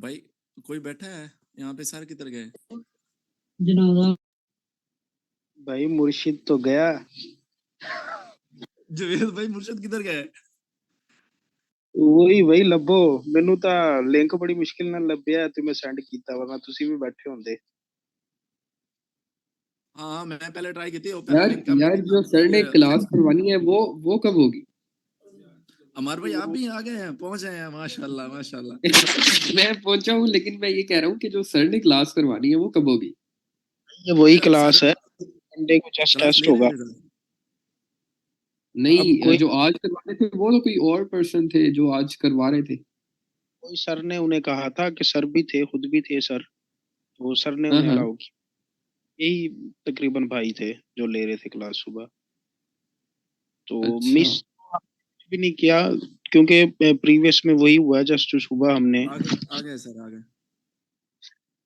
भाई कोई बैठा है यहाँ पे? सर किधर गए? जनाब भाई मुर्शिद तो गया। जवेद भाई मुर्शिद किधर गए? वही वही ਲੱਭੋ ਮੈਨੂੰ ਤਾਂ ਲਿੰਕ ਬੜੀ ਮੁਸ਼ਕਿਲ ਨਾਲ ਲੱਭਿਆ ਤੇ ਮੈਂ ਸੈਂਡ ਕੀਤਾ ਵਰਨਾ ਤੁਸੀਂ ਵੀ ਬੈਠੇ ਹੁੰਦੇ। हाँ मैं पहले ट्राई की थी वो पहले यार लिंक काम नहीं यार किया जो सर ने ये। क्लास करवानी है वो कब होगी? अमर भाई आप भी आ गए हैं, पहुंच गए हैं, माशाल्लाह माशाल्लाह। मैं पहुंचा हूँ, लेकिन मैं ये कह रहा हूँ कि जो सर ने क्लास करवानी है वो कब होगी? ये वही सर क्लास है, संडे को जस्ट क्लास टेस्ट ले होगा। रहे थे सर। अब नहीं, कोई जो आज करवाने थे वो तो कोई और पर्सन थे जो आज करवा रहे थे। कोई सर ने उन्हें कहा था कि सर भी थे, खुद भी थे सर, तो सर ने हाँ उन्हें हाँ। अलाउ किया। यही तकरीबन भाई थे जो ले रहे थे क्लास सुबह, तो अच्छा मिस भी नहीं किया क्योंकि प्रीवियस में वही हुआ जस्ट सुबह हमने। आ गए सर आ गए।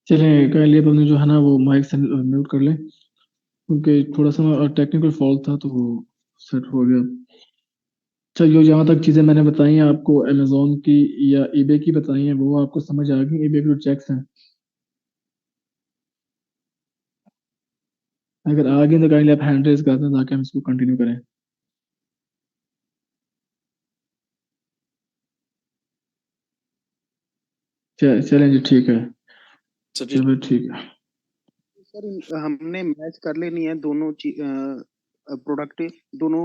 चलें कह लिए अपने जो है ना वो माइक से म्यूट कर लें क्योंकि थोड़ा सा टेक्निकल फॉल्ट था तो वो सेट हो गया। चलिए जहाँ तक चीज़ें मैंने बताई हैं आपको अमेजोन की या ईबे की बताई हैं वो आपको समझ आ गई। ईबे के जो चेक्स हैं अगर आ गए तो काइंडली आप हैंड रेज कर दें ताकि हम इसको कंटिन्यू करें। चलें जी ठीक है। चलो ठीक है। सर हमने मैच कर लेनी है दोनों प्रोडक्ट दोनों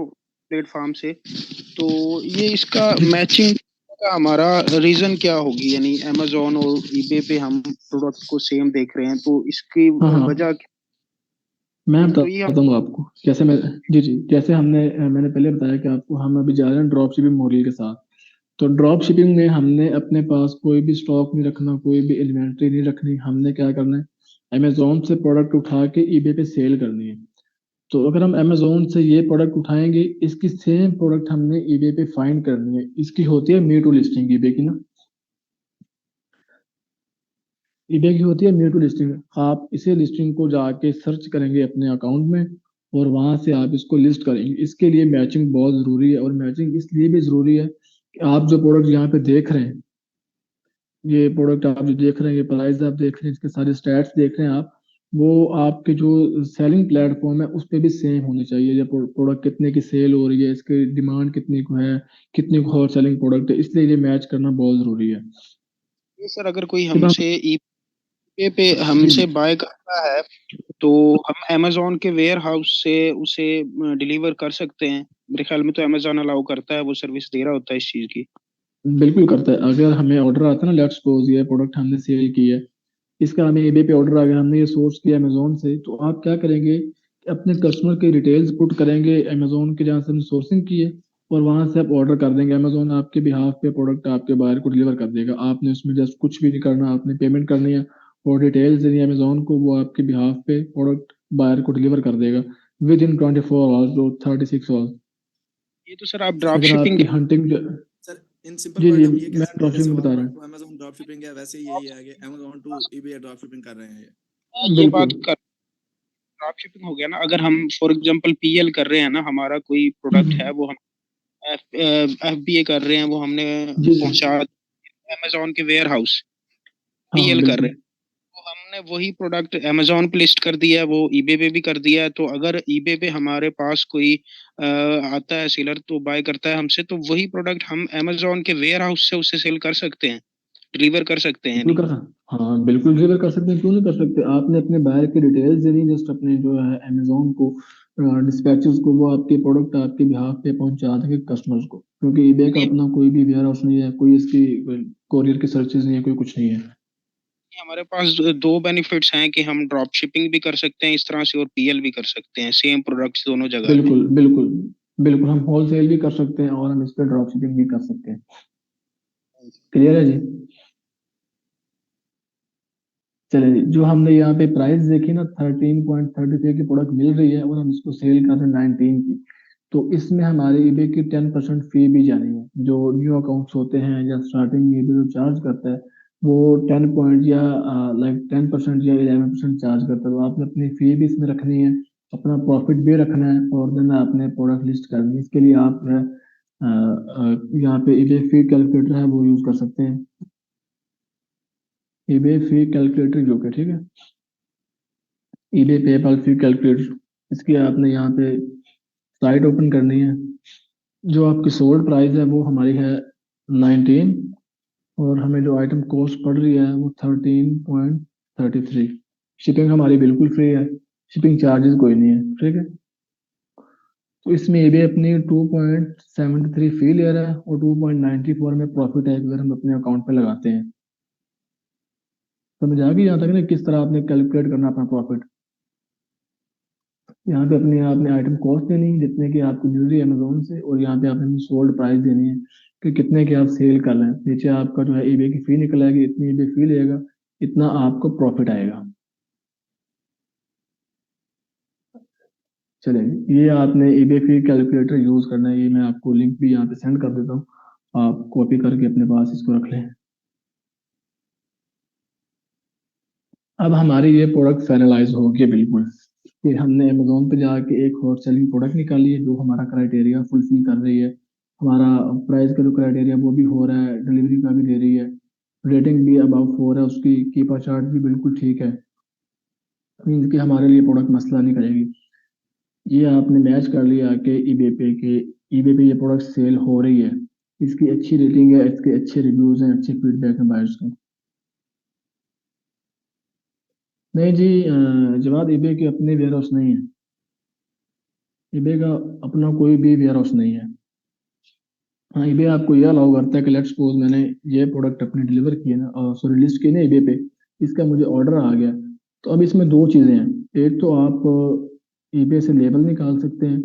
प्लेटफॉर्म से, तो ये इसका मैचिंग का हमारा रीजन क्या होगी? यानी अमेजोन और ईबे पे हम प्रोडक्ट को सेम देख रहे हैं, तो इसकी हाँ हाँ वजह मैं तो ये बताता हूँ आपको जैसे मैं जी जी जैसे मैंने पहले बताया कि आपको हम अभी जा रहे हैं ड्रॉप शिपिंग मॉडल के साथ। तो ड्रॉप शिपिंग में हमने अपने पास कोई भी स्टॉक नहीं रखना, कोई भी इन्वेंट्री नहीं रखनी। हमने क्या करना है, अमेजोन से प्रोडक्ट उठा के ईबे पे सेल करनी है। तो अगर हम अमेजोन से ये प्रोडक्ट उठाएंगे इसकी सेम प्रोडक्ट हमने ईबे पे फाइंड करनी है। इसकी होती है मी टू लिस्टिंग ईबे की ना, ईबे की होती है मी टू लिस्टिंग। आप इसे लिस्टिंग को जाके सर्च करेंगे अपने अकाउंट में और वहां से आप इसको लिस्ट करेंगे। इसके लिए मैचिंग बहुत जरूरी है और मैचिंग इसलिए भी जरूरी है कि आप जो प्रोडक्ट यहाँ पे देख रहे हैं, ये प्रोडक्ट आप जो देख रहे हैं, ये प्राइस आप देख रहे हैं, इसके सारे स्टैट्स देख रहे हैं आप, वो आपके जो सेलिंग प्लेटफॉर्म है उस पे भी सेम होने चाहिए। ये प्रोडक्ट कितने की सेल हो रही है, इसकी डिमांड कितनी को है, कितनी को और सेलिंग प्रोडक्ट है, इसलिए ये मैच करना बहुत जरूरी है। ये सर अगर कोई जब हम हमसे ईबे पे जी हमसे जी बाय करता है तो हम अमेजोन के वेयर हाउस से उसे डिलीवर कर सकते हैं। मेरे ख्याल में तो अमेजोन अलाउ करता है, वो सर्विस दे रहा होता है इस चीज की। बिल्कुल करता है। अगर हमें ऑर्डर आता है ना, लेट्स सपोज ये प्रोडक्ट हमने सेल की है, इसका हमें ईबे पे ऑर्डर आ गया, हमने ये सोर्स किया अमेजोन से, तो आप क्या करेंगे कि अपने कस्टमर के डिटेल्स पुट करेंगे अमेजोन के जहाँ से हमने सोर्सिंग की है और वहां से आप ऑर्डर कर देंगे। अमेजोन आपके बिहाफ पे प्रोडक्ट आपके बायर को डिलीवर कर देगा। आपने उसमें जस्ट कुछ भी नहीं करना, आपने पेमेंट करनी है और डिटेल्स देनी है अमेजोन को, वो आपके बिहाफ पे प्रोडक्ट बायर को डिलीवर कर देगा विद इन 24 आवर्स और 36 आवर्स। ये तो सर आप ड्रॉप अगर शिपिंग आपकी हंटिंग सर इन सिंपल जी वर्ड जी हम ये कह मैं सकते हैं ड्रॉप जैसे शिपिंग बता रहा वॉलमार्ट हूँ। टू अमेजोन ड्रॉप शिपिंग है, वैसे यही है कि Amazon to eBay drop shipping कर रहे हैं ये। ये बात बिल्कुल कर ड्रॉप शिपिंग हो गया ना। अगर हम फॉर एग्जांपल पीएल कर रहे हैं ना, हमारा कोई प्रोडक्ट है वो हम एफबीए कर रहे हैं, वो हमने जी जी पहुंचा अमेजोन के वेयर हाउस, हाँ हाँ पीएल कर रहे बिल्कुल हैं, तो हमने वही प्रोडक्ट अमेजोन पे लिस्ट कर दिया है, वो ईबे पे भी कर दिया है। तो अगर ईबे पे हमारे पास कोई आता है सेलर तो बाय करता है हमसे, तो वही प्रोडक्ट हम अमेजोन के वेयर हाउस से उसे सेल कर सकते हैं, डिलीवर कर सकते हैं बिल्कुल यानी। कर सकते, हाँ बिल्कुल डिलीवर कर सकते हैं, क्यों नहीं कर सकते। आपने अपने बायर की डिटेल्स देनी, जस्ट अपने जो है अमेजोन को डिस्पैचेस को, वो आपके प्रोडक्ट आपके बिहाफ पे पहुंचा देंगे कस्टमर्स को, क्योंकि ईबे का यानी अपना कोई भी वेयर हाउस नहीं है, कोई इसकी कोरियर की सर्विसेज नहीं है, कोई कुछ नहीं है। हमारे पास दो बेनिफिट्स हैं कि हम ड्रॉप शिपिंग भी कर सकते हैं इस तरह से और पीएल भी कर सकते हैं, सेम प्रोडक्ट्स दोनों जगह पे। बिल्कुल बिल्कुल बिल्कुल हम होलसेल भी कर सकते हैं और हम इस पर ड्रॉप शिपिंग भी कर सकते हैं। क्लियर है जी। चलिए जी, जो हमने यहाँ पे प्राइस देखी ना 13.33 की प्रोडक्ट मिल रही है और हम इसको सेल कर रहे हैं 19 की, तो इसमें हमारे ईबे की 10% फी भी जानी है। जो न्यू अकाउंट्स होते हैं या स्टार्टिंग ईबे जो चार्ज करता है वो 10 पॉइंट या 10% या 11% चार्ज करता है। तो आपने अपनी फी भी इसमें रखनी है, अपना प्रॉफिट भी रखना है और देन आपने प्रोडक्ट लिस्ट करनी है। इसके लिए आप जो है यहाँ पे ईबे फी कैलकुलेटर है वो यूज कर सकते हैं। ईबे फी कैलकुलेटर जो के, ठीक है, ईबे पेपाल फी कैलकुलेटर, इसकी आपने यहाँ पे साइट ओपन करनी है। जो आपकी सोल्ड प्राइस है वो हमारी है 19, और हमें जो आइटम कॉस्ट पड़ रही है वो 13.33। शिपिंग हमारी बिल्कुल फ्री है, शिपिंग चार्जेस कोई नहीं है, ठीक है। तो इसमें ये भी अपनी 2.73 फी ले रहा है और 2.94 में प्रॉफिट है अगर हम अपने अकाउंट पे लगाते हैं। समझ आ गई यहाँ तक ना किस तरह आपने कैलकुलेट करना अपना प्रॉफिट। यहाँ पे अपने आपने आइटम कॉस्ट देनी है जितने की आपको मिल रही है अमेजोन से, और यहाँ पे आपने सोल्ड प्राइस देनी है कि कितने के आप सेल कर रहे हैं। नीचे आपका जो है ईबे की फी निकल आएगी, इतनी ईबे फी लेगा, इतना आपको प्रॉफिट आएगा। चलिए, ये आपने ईबे फी कैलकुलेटर यूज करना है, ये मैं आपको लिंक भी यहाँ पे सेंड कर देता हूँ, आप कॉपी करके अपने पास इसको रख लें। अब हमारी ये प्रोडक्ट फाइनलाइज हो गई बिल्कुल, कि हमने अमेजोन पे जाके एक हॉट सेलिंग प्रोडक्ट निकाली है जो हमारा क्राइटेरिया फुलफिल कर रही है, हमारा प्राइस का जो क्राइटेरिया वो भी हो रहा है, डिलीवरी का भी दे रही है, रेटिंग भी अबाउट 4 है, उसकी कीपर चार्ट भी बिल्कुल ठीक है, मीन्स कि हमारे लिए प्रोडक्ट मसला नहीं करेगी। ये आपने मैच कर लिया कि ईबे पे ये प्रोडक्ट सेल हो रही है, इसकी अच्छी रेटिंग है, इसके अच्छे रिव्यूज हैं, अच्छे फीडबैक हैं बायर्स के। नहीं जी, जवाब ईबे के अपने वेयर हाउस नहीं है, ईबे का अपना कोई भी वेयर हाउस नहीं है। हाँ, ईबे आपको ये अलाउ करता है कि लेट्स सपोज मैंने ये प्रोडक्ट अपने डिलीवर किए ना, सॉरी लिस्ट किए ना ईबे पे, इसका मुझे ऑर्डर आ गया, तो अब इसमें दो चीज़ें हैं। एक तो आप ईबे से लेबल निकाल सकते हैं,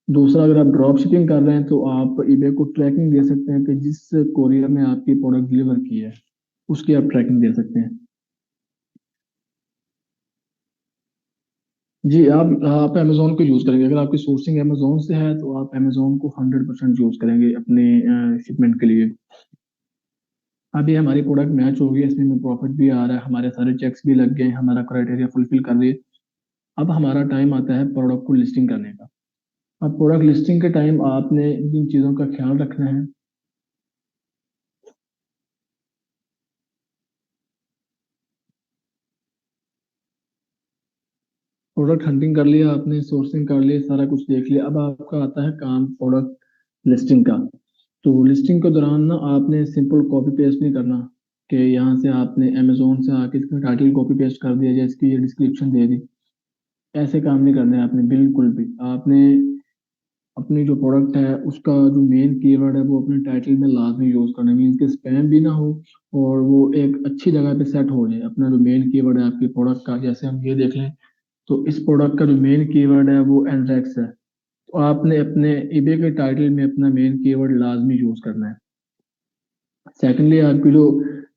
दूसरा अगर आप ड्रॉप शिपिंग कर रहे हैं तो आप ईबे को ट्रैकिंग दे सकते हैं कि जिस कोरियर ने आपकी प्रोडक्ट डिलीवर की है उसकी आप ट्रैकिंग दे सकते हैं। जी, आप अमेजोन को यूज़ करेंगे, अगर आपकी सोर्सिंग अमेजोन से है तो आप अमेजोन को 100% यूज़ करेंगे अपने शिपमेंट के लिए। अभी हमारी प्रोडक्ट मैच हो गई, इसमें में प्रॉफिट भी आ रहा है, हमारे सारे चेक्स भी लग गए, हमारा क्राइटेरिया फुलफिल कर रही है। अब हमारा टाइम आता है प्रोडक्ट को लिस्टिंग करने का। अब प्रोडक्ट लिस्टिंग के टाइम आपने जिन चीज़ों का ख्याल रखना है, प्रोडक्ट हंटिंग कर लिया आपने, सोर्सिंग कर लिया, सारा कुछ देख लिया, अब आपका आता है काम प्रोडक्ट लिस्टिंग का। तो लिस्टिंग के दौरान ना आपने सिंपल कॉपी पेस्ट नहीं करना कि यहाँ से आपने अमेजोन से आके इसका टाइटल कॉपी पेस्ट कर दिया या इसकी ये डिस्क्रिप्शन दे दी, ऐसे काम नहीं करने हैं आपने बिल्कुल भी। आपने अपनी जो प्रोडक्ट है उसका जो मेन कीवर्ड है वो अपने टाइटल में लाजमी यूज करना है, मीन्स कि स्पैम भी ना हो और वो एक अच्छी जगह पे सेट हो जाए। अपना जो मेन कीवर्ड है आपकी प्रोडक्ट का, जैसे हम ये देख लें तो इस प्रोडक्ट का जो मेन कीवर्ड है वो एंड्रेक्स है, तो आपने अपने ईबे के टाइटल में अपना मेन कीवर्ड लाजमी यूज करना है। सेकेंडली, आपकी जो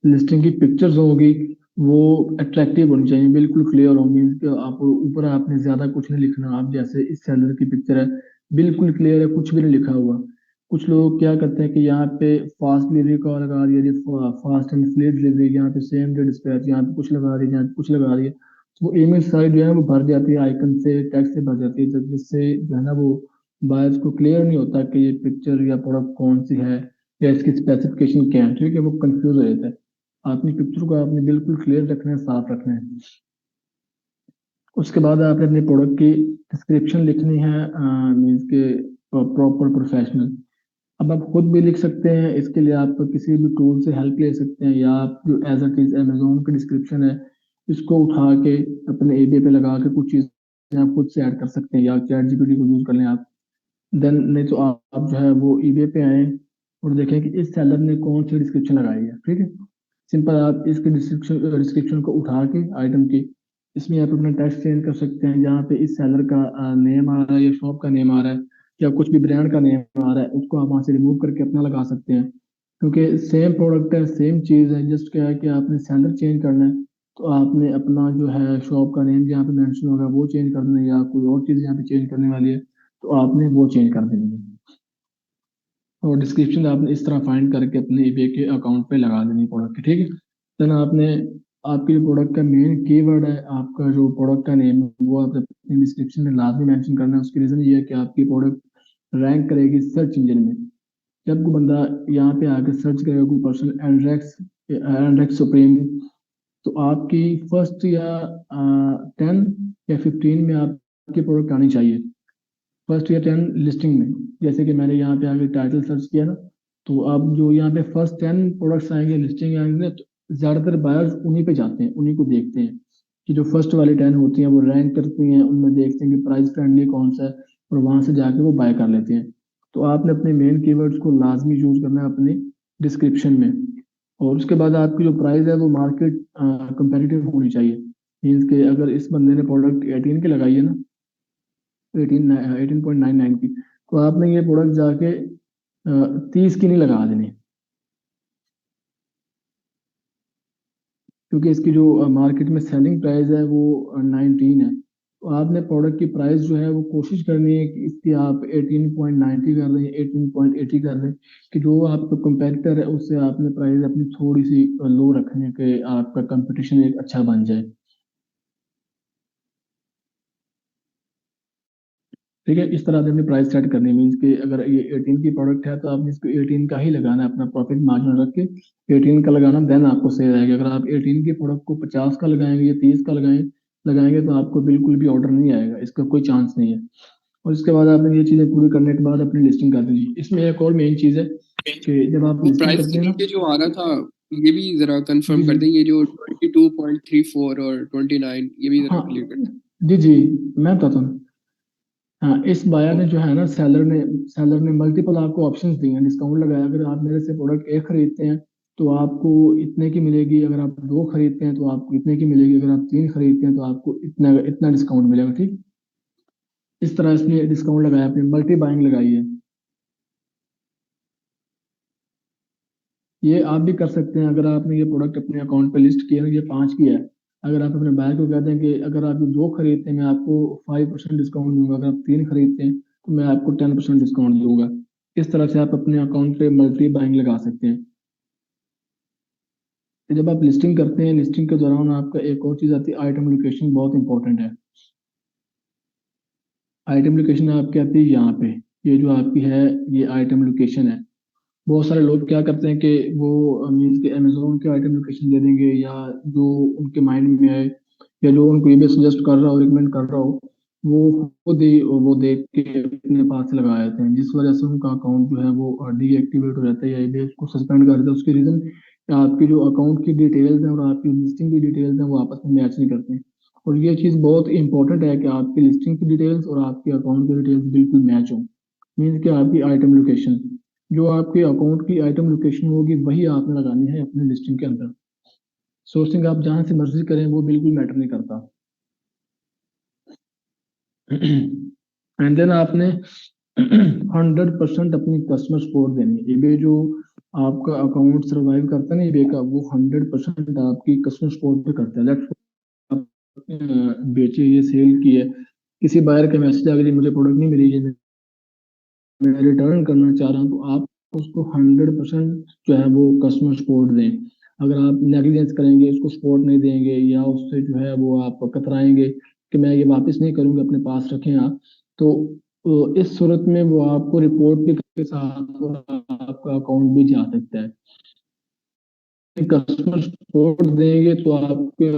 लिस्टिंग की पिक्चर्स होगी वो अट्रैक्टिव होनी चाहिए, बिल्कुल क्लियर होंगी, कि आप ऊपर आपने ज्यादा कुछ नहीं लिखना। आप जैसे इस सेलर की पिक्चर है बिल्कुल क्लियर है, कुछ भी नहीं लिखा हुआ। कुछ लोग क्या करते हैं कि यहाँ पे फास्ट डिलीवरी का लगा दिया जी, फास्ट एंड फ्ली डिलीवरी, यहाँ पे सेम डे डिस्पैच, यहाँ पे कुछ लगा दिया, यहाँ पे कुछ लगा दिया, तो वो इमेज साइड जो है वो भर जाती है, आइकन से टेक्स्ट से भर जाती है, जिससे जो है ना वो बायर्स को क्लियर नहीं होता कि ये पिक्चर या प्रोडक्ट कौन सी है या इसकी स्पेसिफिकेशन क्या है, ठीक है, वो कंफ्यूज हो जाता है। आपने पिक्चर को आपने बिल्कुल क्लियर रखना है, साफ रखना है। उसके बाद आपने अपने प्रोडक्ट की डिस्क्रिप्शन लिखनी है, मीन्स के प्रॉपर प्रोफेशनल। अब आप खुद भी लिख सकते हैं, इसके लिए आप किसी भी टूल से हेल्प ले सकते हैं, या आप जो एज इट इज अमेजोन की डिस्क्रिप्शन है इसको उठा के अपने एबीए पे लगा के कुछ चीज़ें आप खुद से ऐड कर सकते हैं, या चैट जीपीटी को यूज कर लें आप। देन नहीं तो आप जो है वो ईबे पे आए और देखें कि इस सेलर ने कौन सी डिस्क्रिप्शन लगाई है, ठीक है। सिंपल आप इसकी डिस्क्रिप्शन को उठा के आइटम की, इसमें आप अपना टेक्स्ट चेंज कर सकते हैं, जहाँ पे इस सेलर का नेम आ रहा है या शॉप का नेम आ रहा है या कुछ भी ब्रांड का नेम आ रहा है, उसको आप वहाँ से रिमूव करके अपना लगा सकते हैं, क्योंकि सेम प्रोडक्ट है, सेम चीज़ है, जस्ट क्या है कि आपने सेलर चेंज करना है, तो आपने अपना जो है शॉप का नेम जहाँ पे मेंशन होगा वो चेंज कर देना है, या कोई और चीज़ यहाँ पे चेंज करने वाली है तो आपने वो चेंज कर देनी है। और डिस्क्रिप्शन आपने इस तरह फाइंड करके अपने ईबे के अकाउंट पे लगा देनी प्रोडक्ट की, ठीक है। देन आपने आपके प्रोडक्ट का मेन कीवर्ड है, आपका जो प्रोडक्ट का नेम है वो आप अपनी डिस्क्रिप्शन में लाजमी मेंशन करना है। उसकी रीज़न ये है कि आपकी प्रोडक्ट रैंक करेगी सर्च इंजन में। जब कोई बंदा यहाँ पे आके सर्च करेगा, कोई पर्सन एंड्रेक्स एंड्रेक्स सुप्रीम तो आपकी फर्स्ट या 10 या 15 में आपकी प्रोडक्ट आनी चाहिए, फर्स्ट या 10 लिस्टिंग में। जैसे कि मैंने यहाँ पे आगे टाइटल सर्च किया ना, तो अब जो यहाँ पे फर्स्ट 10 प्रोडक्ट्स आएंगे लिस्टिंग आएंगे, तो ज़्यादातर बायर्स उन्हीं पे जाते हैं, उन्हीं को देखते हैं कि जो फर्स्ट वाली 10 होती हैं वो रैंक करती हैं, उनमें देखते हैं कि प्राइस फ्रेंडली कौन सा है, और वहां से जाके वो बाय कर लेते हैं। तो आपने अपने मेन कीवर्ड्स को लाजमी यूज करना है अपने डिस्क्रिप्शन में, और उसके बाद आपकी जो प्राइस है वो मार्केट कंपेटिटिव होनी चाहिए। मीन्स के अगर इस बंदे ने प्रोडक्ट 18 की लगाई है ना, 18.99 की, तो आपने ये प्रोडक्ट जाके 30 की नहीं लगा देनी, क्योंकि इसकी जो मार्केट में सेलिंग प्राइस है वो 19 है। तो आपने प्रोडक्ट की प्राइस जो है वो कोशिश करनी है कि इसकी आप 18.90 कर दें, 18.80 कर दें, कि जो आपका कंपेटिटर है उससे आपने प्राइस अपनी थोड़ी सी लो रखनी है कि आपका कंपटीशन एक अच्छा बन जाए। ठीक है, इस तरह से अपनी प्राइस सेट करनी है। मीन्स कि अगर ये 18 की प्रोडक्ट है तो आपने इसको 18 का ही लगाना है, अपना प्रॉफिट मार्जिन रख के 18 का लगाना, देन आपको सेल आएगा। अगर आप 18 की प्रोडक्ट को 50 का लगाएंगे या 30 का लगाएंगे तो आपको बिल्कुल भी ऑर्डर नहीं आएगा, इसका कोई चांस नहीं है। और इसके बाद आपने ये चीज़ें पूरी करने के बाद अपनी लिस्टिंग कर दीजिए। इसमें एक और मेन चीज़ है कि जब आप वो लिस्टिंग प्राइस करते के हैं ना, नीचे जो आ रहा था, ये भी जरा जी कंफर्म कर जी, दें, ये जो 22.34 और 29, ये भी जरा हाँ क्लियर कर दें। जी जी, मैं बताता हूँ। हाँ, इस बायर ने जो है ना, सेलर ने मल्टीपल आपको ऑप्शंस दिए हैं, डिस्काउंट लगाया। अगर आप मेरे से प्रोडक्ट एक खरीदते हैं तो आपको इतने की मिलेगी, अगर आप दो खरीदते हैं तो आपको इतने की मिलेगी, अगर आप तीन खरीदते हैं तो आपको इतना इतना डिस्काउंट मिलेगा। ठीक, इस तरह इसने डिस्काउंट लगाया, अपनी मल्टी बाइंग लगाई है। ये आप भी कर सकते हैं। अगर आपने ये प्रोडक्ट अपने अकाउंट पे लिस्ट किया ना, ये 5 की है, अगर आप अपने बायर को कहते हैं कि अगर आप ये दो खरीदते हैं मैं आपको 5% डिस्काउंट दूंगा, अगर आप तीन खरीदते हैं तो मैं आपको 10% डिस्काउंट दूंगा। इस तरह से आप अपने अकाउंट पे मल्टी बाइंग लगा सकते हैं। तो जब आप लिस्टिंग करते हैं, लिस्टिंग के दौरान आपका एक और चीज़ आती है, आइटम लोकेशन बहुत इंपॉर्टेंट है। आइटम लोकेशन आपकी आती है यहाँ पे, ये जो आपकी है ये आइटम लोकेशन है। बहुत सारे लोग क्या करते हैं कि वो मीन्स के अमेजोन के आइटम लोकेशन दे देंगे, या जो उनके माइंड में आए, या जो उनको ईबे सजेस्ट कर रहा हो, रिकमेंड कर रहा हो, वो खुद ही वो देख के अपने पास से लगा देते हैं, जिस वजह से उनका अकाउंट जो है वो डीएक्टिवेट हो जाता है, या ईबे उसको सस्पेंड कर देता है। उसकी रीजन आपकी जो अकाउंट की डिटेल्स हैं और आपकी लिस्टिंग की डिटेल्स हैं वो आपस में मैच नहीं करते हैं। और ये चीज़ बहुत इंपॉर्टेंट है कि आपकी लिस्टिंग की डिटेल्स और आपके अकाउंट की डिटेल्स बिल्कुल मैच हो। मीन्स कि आपकी आइटम लोकेशन, जो आपके अकाउंट की आइटम लोकेशन होगी वही आपने लगानी है अपने लिस्टिंग के अंदर। सोर्सिंग आप जहां से मर्जी करें वो बिल्कुल मैटर नहीं करता। एंड देन आपने 100% अपनी कस्टमर सपोर्ट देनी है। eBay जो आपका अकाउंट सर्वाइव करता है ना eBay का, वो 100% आपकी कस्टमर सपोर्ट पे करता है। लेट्स आप बेचे, ये सेल की है, किसी बायर का मैसेज आ गया मुझे प्रोडक्ट नहीं मिली है, मैं रिटर्न करना चाह रहा हूँ, तो आप उसको 100% जो है वो कस्टमर सपोर्ट दें। अगर आप नेग्लिजेंस करेंगे, उसको सपोर्ट नहीं देंगे, या उससे जो है वो आप कतराएंगे कि मैं ये वापस नहीं करूंगा, अपने पास रखें आप, तो इस सूरत में वो आपको रिपोर्ट भी के साथ और आपका अकाउंट भी जा सकता है। कस्टमर सपोर्ट देंगे तो आपके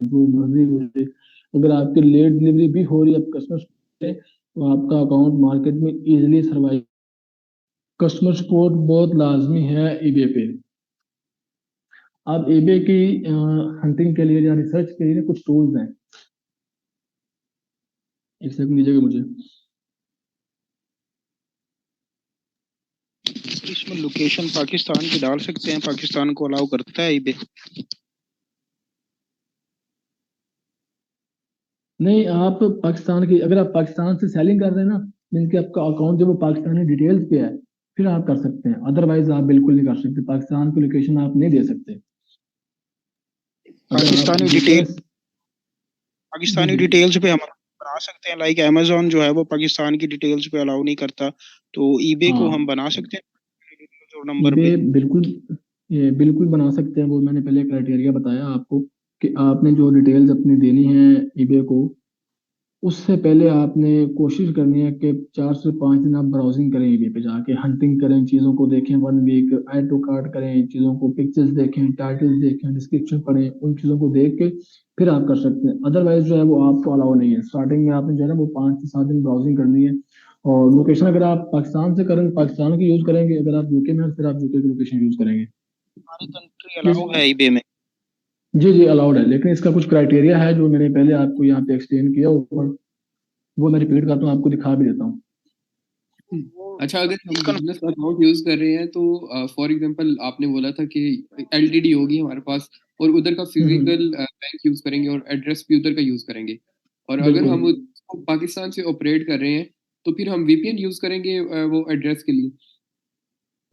जो मर्जी हो जाए, अगर आपकी लेट डिलीवरी भी हो रही है, आप कस्टमर तो आपका अकाउंट मार्केट में इजीली सर्वाइव। कस्टमर सपोर्ट बहुत लाजमी है eBay पे। अब eBay की हंटिंग के लिए या रिसर्च के लिए कुछ टूल्स हैं, एक सेकंड दीजिएगा मुझे। इसमें लोकेशन पाकिस्तान की डाल सकते हैं, पाकिस्तान को अलाउ करता है eBay? नहीं, आप पाकिस्तान की, अगर आप पाकिस्तान से सेलिंग कर रहे हैं ना, मीन कि आपका अकाउंट जब वो पाकिस्तानी डिटेल्स पे है, फिर आप कर सकते हैं, अदरवाइज आप बिल्कुल नहीं कर सकते। पाकिस्तान की लोकेशन आप नहीं दे सकते। अगर आप पाकिस्तानी डिटेल यूएस, जी पाकिस्तानी जी, डिटेल्स पे हम बना सकते हैं, लाइक अमेजोन जो है वो पाकिस्तान की डिटेल्स पे अलाउ नहीं करता, तो eBay को हम हाँ, बना सकते हैं डिटेल्स और नंबर eBay पे। बिल्कुल, ये बिल्कुल बना सकते हैं। वो मैंने पहले क्राइटेरिया बताया आपको कि आपने जो डिटेल्स अपनी देनी है eBay को, उससे पहले आपने कोशिश करनी है कि 4 से 5 दिन आप ब्राउजिंग करें eBay पे जाके, हंटिंग करें, चीज़ों को देखें, 1 वीक ऐड टू कार्ट करें, चीज़ों को पिक्चर्स देखें, टाइटल्स देखें, डिस्क्रिप्शन पढ़ें, उन चीज़ों को देख के फिर आप कर सकते हैं। अदरवाइज जो है वो आपको अलाउ नहीं है। स्टार्टिंग में आपने जो है ना वो 5 से 7 दिन ब्राउजिंग करनी है। और लोकेशन अगर आप पाकिस्तान से करें, पाकिस्तान की यूज़ करेंगे, अगर आप यूके में हैं फिर आप यूके की लोकेशन यूज़ करेंगे। हमारी कंट्री अलाउ है eBay में? जी जी अलाउड है, लेकिन इसका कुछ क्राइटेरिया है जो मैंने पहले आपको यहाँ पे एक्सप्लेन किया ऊपर, वो मैं रिपीट करता हूँ, आपको दिखा भी देता हूँ। अच्छा, अगर हम बिजनेस अकाउंट यूज कर रहे हैं तो फॉर एग्जांपल आपने बोला था कि एलटीडी होगी हमारे पास और उधर का फिजिकल बैंक यूज करेंगे और एड्रेस भी उधर का यूज करेंगे, और अगर बिल्कुल। हम उसको पाकिस्तान से ऑपरेट कर रहे हैं तो फिर हम वीपीएन यूज करेंगे वो एड्रेस के लिए।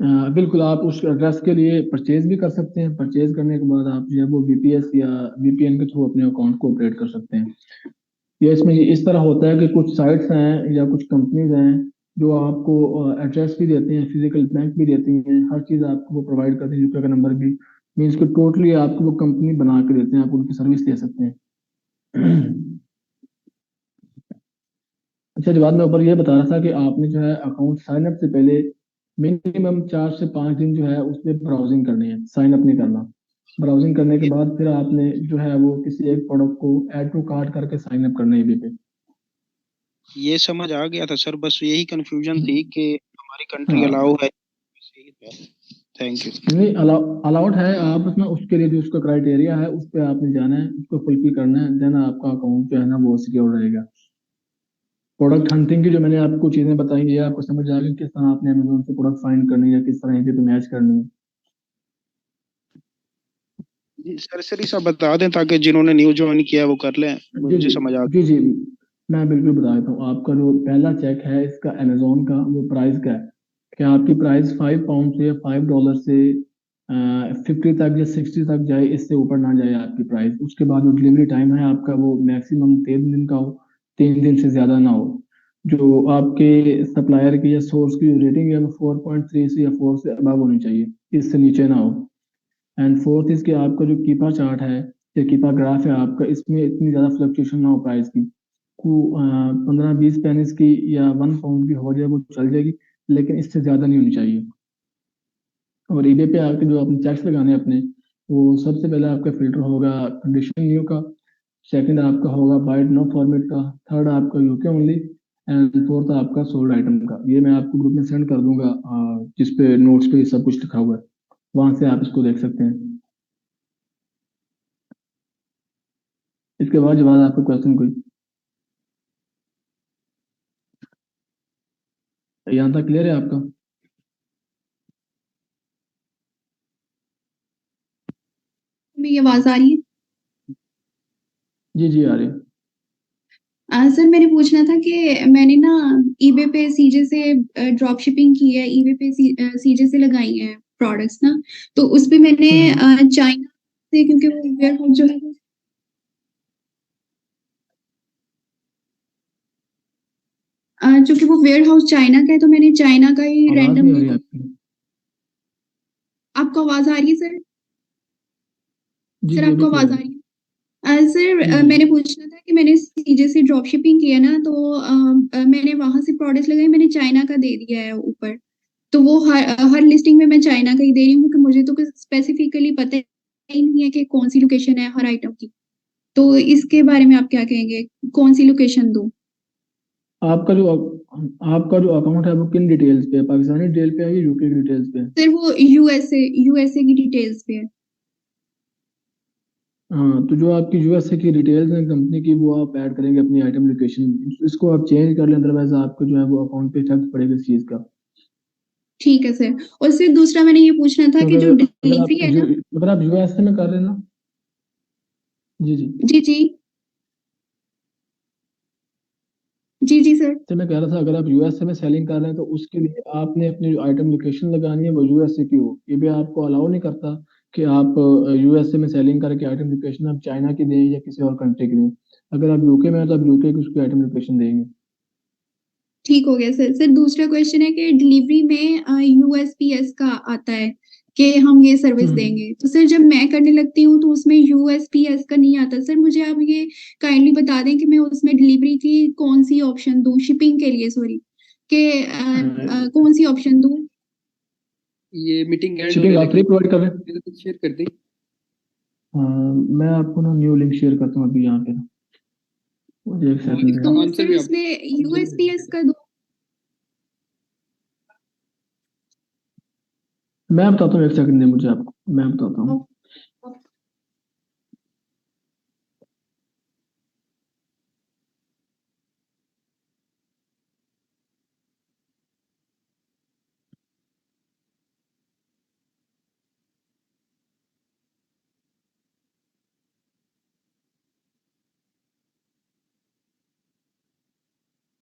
बिल्कुल, आप उस एड्रेस के लिए परचेज भी कर सकते हैं। परचेज करने के बाद आप जो है वो वीपीएस या वीपीएन के थ्रू अपने अकाउंट को ऑपरेट कर सकते हैं। या इसमें इस तरह होता है कि कुछ साइट्स हैं या कुछ कंपनीज हैं जो आपको एड्रेस भी देते हैं, फिजिकल बैंक भी देती हैं, हर चीज़ आपको वो प्रोवाइड करते हैं, यूपीआई का नंबर भी। मीन्स कि टोटली आपको वो कंपनी बना के देते हैं, आप उनकी सर्विस ले सकते हैं। अच्छा, जवाब मैं ऊपर ये बता रहा था कि आपने जो है अकाउंट साइन अप से पहले मिनिमम 4 से 5 दिन जो है उसमें ब्राउजिंग करनी है, साइन अप नहीं करना। ब्राउजिंग करने के बाद फिर आपने जो है वो किसी एक प्रोडक्ट को ऐड टू कार्ट करके साइन अप करना है eBay पे। ये समझ आ गया था सर, बस यही कंफ्यूजन थी कि हमारी कंट्री हाँ अलाउ है। Thank you. नहीं, अलाउड है। आप उसमें उसके लिए जो उसका क्राइटेरिया है उस पर आपने जाना है, उसको फुलफिल करना है, देन आपका अकाउंट जो है ना वो सिक्योर रहेगा। प्रोडक्ट हंटिंग की जो मैंने आपको चीजें बताई ये आपको समझ आ गई, किस तरह आपने अमेजोन से प्रोडक्ट फाइंड करनी है, किस तरह eBay पे मैच करनी है। जी सरसरी सा बता दें ताकि जिन्होंने न्यू ज्वाइन किया है वो कर लें, जी मुझे जी समझ आ जी जी, मैं बिल्कुल बता देता हूँ। आपका जो पहला चेक है इसका अमेजोन का, वो प्राइस का है कि आपकी प्राइस £5 से या $5 से 50 तक या 60 तक जाए, इससे ऊपर ना जाए आपकी प्राइस। उसके बाद जो डिलीवरी टाइम है आपका वो मैक्सिमम 3 दिन का हो, 3 दिन से ज्यादा ना हो। जो आपके सप्लायर की या सोर्स की रेटिंग है वो 4.3 से या 4 से अबव होनी चाहिए, इससे नीचे ना हो। एंड फोर्थ इसके आपका जो कीपा चार्ट है या कीपा ग्राफ है आपका, इसमें इतनी ज़्यादा फ्लक्चुएशन ना हो प्राइस की। को 15-20 पेनिस की या £1 की हो जाए वो चल जाएगी, लेकिन इससे ज़्यादा नहीं होनी चाहिए। और eBay पे आपके जो आपने चेक्स लगाने हैं अपने, वो सबसे पहले आपका फिल्टर होगा कंडीशन न्यू का, सेकंड आपका होगा बाइट नो फॉर्मेट का, थर्ड आपका यूके ओनली, एंड फोर्थ आपका सोल्ड आइटम का। ये मैं आपको ग्रुप में सेंड कर दूंगा, जिस पे नोट्स पे सब कुछ लिखा हुआ है, वहां से आप इसको देख सकते हैं। इसके बाद जवाब आपका क्वेश्चन कोई यहाँ तक क्लियर है आपका? मेरी आवाज आ रही है? जी जी आ रही है। सर मैंने पूछना था कि मैंने ना ईबे पे सीजे से ड्रॉप शिपिंग की है, ईबे पे सीजे से लगाई है प्रोडक्ट्स ना, तो उस पे मैंने चाइना से, क्योंकि वो वेयर हाउस जो है चूंकि वो वेयर हाउस चाइना का है, तो मैंने चाइना का ही आवाज नहीं आ रैंडमली। रही आपकी। आपको आवाज आ रही है सर? जी सर जी आपको अभी आवाज क्लियर आ है। रही है? सर जी जी मैंने पूछना था कि मैंने सीजे से ड्रॉप शिपिंग किया ना, तो मैंने वहां से प्रोडक्ट्स लगाए, मैंने चाइना का दे दिया है ऊपर। तो वो हर लिस्टिंग में मैं चाइना का ही दे रही हूँ, क्योंकि मुझे तो कुछ स्पेसिफिकली पता ही नहीं है कि कौन सी लोकेशन है हर आइटम की। तो इसके बारे में आप क्या कहेंगे, कौन सी लोकेशन दूं? आपका जो आपका जो अकाउंट है वो किन डिटेल्स पे है, पाकिस्तानी डिटेल पे है या यूके की डिटेल्स पे है? सर वो यूएसए की डिटेल्स पे है। हाँ, तो जो आपकी यूएसए की डिटेल्स हैं कंपनी की, वो आप ऐड करेंगे अपनी आइटम लोकेशन, इसको आप चेंज कर लें, अदरवाइज आपको जो है वो अकाउंट पे इफेक्ट पड़ेगा इस चीज का। ठीक है सर। और फिर दूसरा मैंने ये पूछना था कि क्योंकि जो डिलीवरी है ना। अगर आप यूएसए में कर रहे हैं ना। जी जी। जी जी। जी जी सर। तो मैं कह रहा था अगर आप यूएसए में सेलिंग कर रहे हैं तो उसके लिए आपने अपनी जो आइटम लोकेशन लगानी है वो यूएसए की हो। ये भी आपको अलाउ नहीं करता कि आप यूएसए में सेलिंग करके आइटम लोकेशन आप चाइना की दें या किसी और कंट्री की दें। अगर आप यूके में हैं तो आप यूके की उसकी आइटम लोकेशन देंगे। ठीक हो गया सर। सर दूसरा क्वेश्चन है कि डिलीवरी में यूएसपीएस का आता है कि हम ये सर्विस हम्म। देंगे। तो सर जब मैं करने लगती हूँ तो उसमें यूएसपीएस का नहीं आता। सर मुझे आप ये काइंडली बता दें कि मैं उसमें डिलीवरी की कौन सी ऑप्शन दूं, शिपिंग के लिए, सॉरी, कि कौन सी ऑप्शन दूं? ये मीटिंग एंड शिपिंग होने आप फ्री लगी, प्रोवाइड कर रहे हैं? शेयर कर दें। मैं आपको ना न्यू लिंक शेयर करता हूँ अभी यहाँ पे ना। मुझे एक और सेकंड इसका तो आंसर सर भी आप उसमें यूएसपीएस का दो। मैं बताता हूँ, एक सेकंड दे मुझे आपको, मैं बताता हूँ।